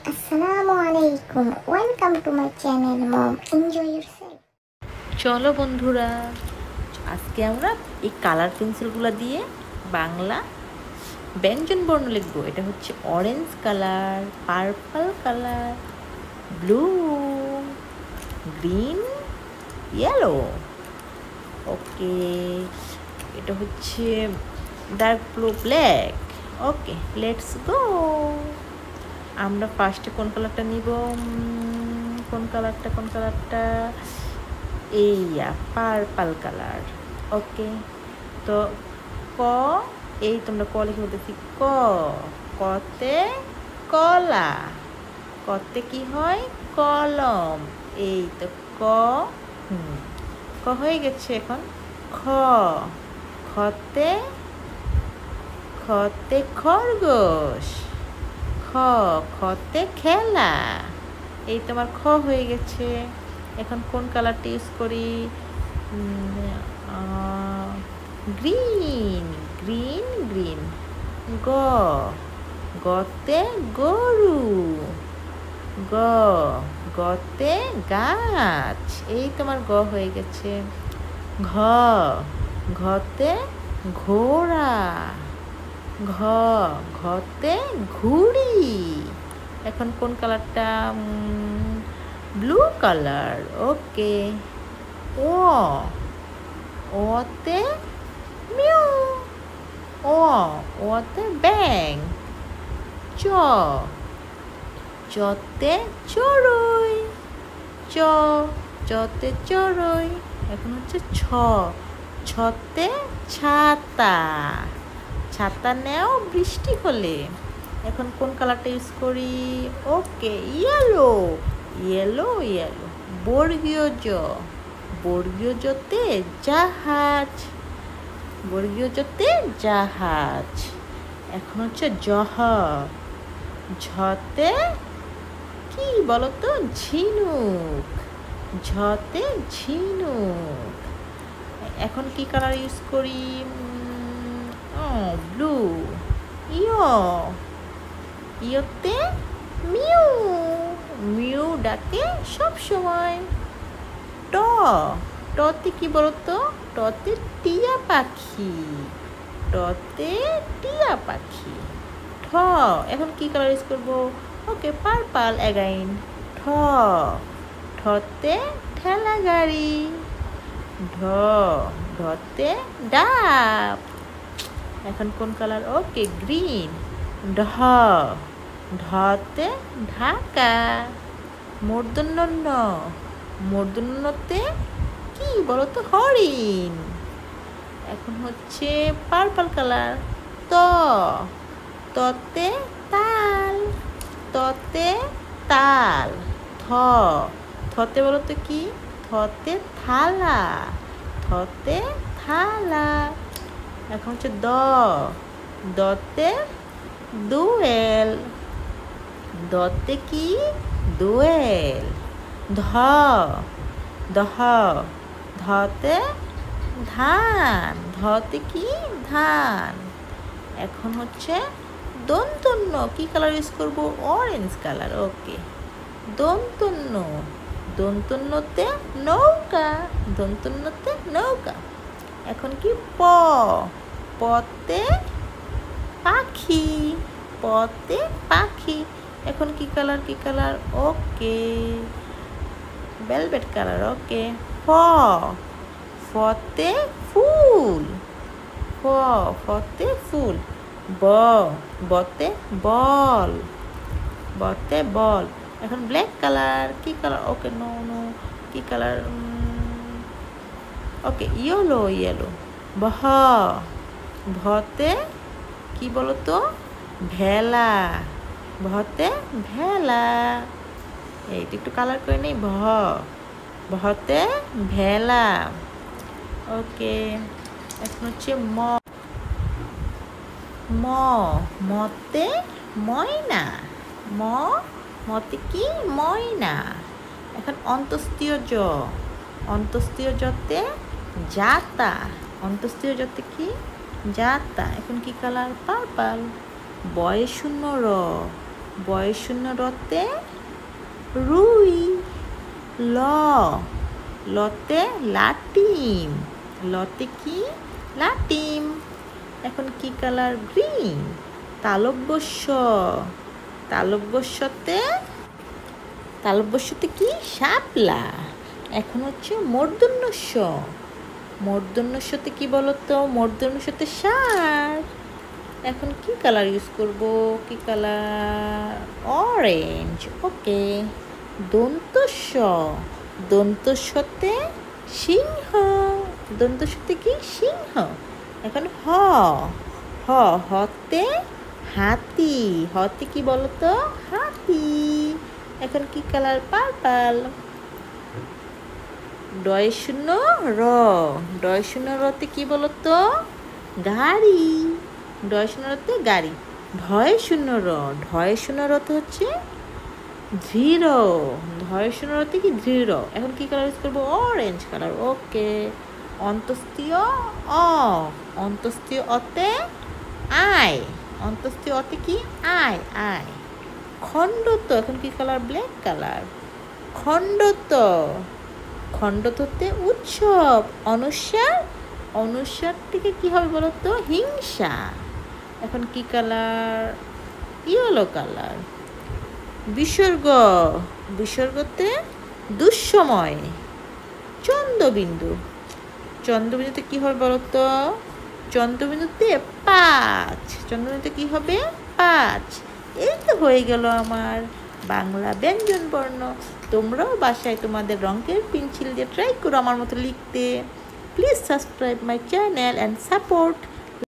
Assalamualaikum. Welcome to my channel, Mom. Enjoy yourself. চলো বন্ধুরা, আজকে আমরা এই কালার পেন্সিলগুলো দিয়ে বাংলা ব্যঞ্জন বর্ণ লিখবো। এটা হচ্ছে orange colour, purple colour, blue, green, yellow. Okay, এটা হচ্ছে dark blue, black. Okay, let's go. আমরা ফার্স্টে কোন কালারটা নিব? কোন কালারটা এইয়া পার্পল কালার। ওকে, তো ক, এই তোমরা ক লিখে বলতেছি ক, কতে কলা, কতে কি হয়? কলম। এই তো ক, ক হয়ে গেছে। এখন খ, খতে খতে খরগোশ, খ, খতে খেলা। এই তোমার খ হয়ে গেছে। এখন কোন কালারটা ইউজ করি? Green, green, green. গ, গতে গরু, গ, গতে গাছ। এই তোমার গ হয়ে গেছে। ঘ, ঘতে ঘোড়া, ঘ, ঘতে ঘুড়ি। এখন কোন কালারটা? Blue colour. ওকে, ও, ওতে মিউ, ও, ওতে ব্যাং। চ, চতে চড়ুই, চ, চতে চড়ুই। এখন হচ্ছে ছ, ছতে ছাতা, ছাতা নেও বৃষ্টি হলে। এখন কোন কালারটা ইউজ করি? ওকে, ইয়েলো, ইয়েলো, ইয়েলো। বর্গীয় জ, বর্গীয় জতে জাহাজ, বর্গীয় জতে জাহাজ। এখন হচ্ছে জহ, ঝতে কি বলো তো? ঝিনুক, ঝতে ঝিনুক। এখন কি কালার ইউজ করি? ব্লু। ইয়, ইয়তে মিউ, মিউ ডাকে সব সময়। ট, টতে কি বলতো? টতে টিয়া পাখি, টতে টিয়া পাখি। ঠ, এখন কি কালার ইউজ করবো? ওকে, পার্পল অ্যাগাইন। ঠ, ঠতে ঠেলা গাড়ি, ঢ, ঢতে ডাব। এখন কোন কালার? ওকে, গ্রিন। ঢ, ঢতে ঢাকা। মূর্ধন্য ণ, মূর্ধন্যতে কি বলো তো? হরিণ। এখন হচ্ছে পার্পল কালার। ত, ততে তাল, ততে তাল। থ, থতে বলো তো কি? থতে থালা, থতে থালা। এখন হচ্ছে দ, দতে দোয়েল, দতে কি? দোয়েল। ধ, দহ, ধতে ধান, ধতে কি? ধান। এখন হচ্ছে দন্তন্য। কি কালার ইউজ করবো? Orange colour. ওকে, দন্তন্য, দন্তন্যতে নৌকা, দন্তন্যতে নৌকা। এখন কি? প, পতে পাখি, পতে পাখি। এখন কি কালার? কি কালার? ওকে, ভেলভেট কালার। ওকে, ফ, ফতে ফুল, ফ, ফতে ফুল। ব, বতে বল, বতে বল। এখন ব্ল্যাক কালার। কি কালার? ওকে, নো নো, কি কালার? ওকে, ইয়েলো, ইয়েলো। বহ, ভতে কি বলো তো? ভেলা, ভতে ভেলা। এইটা একটু কালার করে নেই। ভ, ভতে ভেলা। ওকে, এখন হচ্ছে ম, ম, মতে ময়না, ম, মতে কি? ময়না। এখন অন্তস্তীয় জ, অন্তস্তীয় জতে জাতা, অন্তস্তীয় জতে কি? জাতা। এখন কি কালার? পার্পল। বয়ে শূন্য র, বয় শূন্য রতে রুই। ল, লতে লাটিম। লতে কি? লাটিম। এখন কি কালার? গ্রিন। তালব্য শ, তালব্যস্যতে কি? শাপলা। এখন হচ্ছে মূর্ধন্য ষ, মূর্ধন্য ষতে কি বলতো? মূর্ধন্য ষতে ষাঁড়। এখন কি কালার ইউজ করব? কি কালার? অরেঞ্জ। ওকে। দন্ত স, দন্ত সতে সিংহ। দন্ত সতে কি? সিংহ। এখন হ, হ, হতে হাতি। হতে কি বলতো? হাতি। এখন কি কালার? পার্পল। ডয় শূন্য র, ডয় শূন্য রতে কি বলতো? গাড়ি। ডয় শূন্য রতে গাড়ি। ঢয় শূন্য র, ঢয় শূন্য রতে হচ্ছে দৃঢ়। ঢয় শূন্য রতে কি? দৃঢ়। এখন কি কালার ইউজ করবো? Orange colour. ওকে। অন্তস্তীয় অ, অন্তস্তীয় অতে আয়। অন্তস্তীয় অতে কি? আয়, আয়। খণ্ডত, এখন কি কালার? Black colour. খণ্ডত, খণ্ডততে উৎসব। অনুস্বার, অনুস্বার থেকে কি হবে বলতো? হিংসা। এখন কি কালার? Yellow colour. বিসর্গ, বিসর্গতে দুঃসময়। চন্দ্রবিন্দু, চন্দ্রবিন্দুতে কি হবে বলতো? চন্দ্রবিন্দুতে 5। চন্দ্রবিন্দুতে কি হবে? 5। এই তো হয়ে গেল আমার বাংলা ব্যঞ্জন বর্ণ। তোমরাও বাসায় তোমাদের রঙের পেন্সিল দিয়ে ট্রাই করো আমার মতো লিখতে। Please subscribe my channel and support